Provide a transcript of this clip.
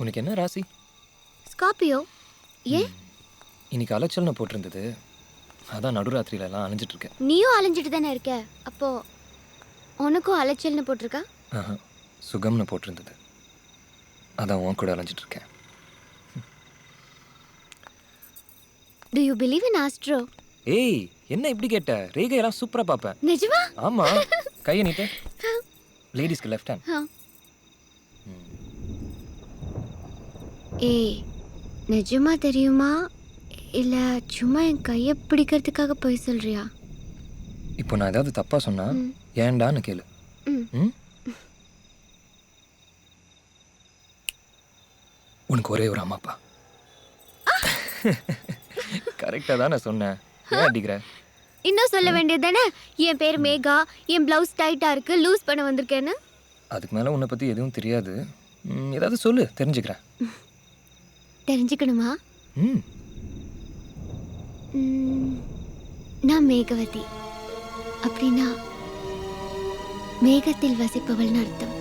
உனக்கு என்ன ராசி? ஸ்கார்பியோ. ஏன்? இன்னைக்கு அலைச்சல்னு போட்டிருந்தது, அதான் நடுராத்திரியிலலாம் அலைஞ்சிட்டு இருக்கேன். நீயும் அலைஞ்சிட்டு தானே இருக்க, அப்போ உனக்கும் அலைச்சல்னு போட்டிருக்கா? சுகம்னு போட்டிருந்தது, அதான் உன் கூட அலைஞ்சிட்டு இருக்கேன். Do you believe in astro? ஏய், என்ன இப்படி கேட்ட? ரேகையெல்லாம் சூப்பரா பார்ப்பேன். நிஜமா? ஆமா, கையை நீட்டு. லேடிஸ்க்கு லெஃப்ட் ஹேண்ட். ஏய், நிஜமா தெரியுமா இல்ல சும்மா என் கையை பிடிக்கிறதுக்காக போய் சொல்றியா? இப்போ நான் ஏதாவது தப்பா சொன்னா ஏன்டான்னு கேளு. உனக்கு ஒரே ஒரு அம்மா அப்பா. கரெக்டா தானே சொன்னேன், ஏன் அடிக்கிற? இன்னும் சொல்ல வேண்டியது தானே, என் பேர் மேகா, என் பிளவுஸ் டைட்டா இருக்கு, லூஸ் பண்ண வந்திருக்கேன்னு. அதுக்கு மேல உன்னை பத்தி எதுவும் தெரியாது, ஏதாவது சொல்லு, தெரிஞ்சுக்கிறேன். தெரிஞ்சுக்கணுமா? நான் மேகவதி, அப்படின்னா மேகத்தில் வசிப்பவள்னு அர்த்தம்.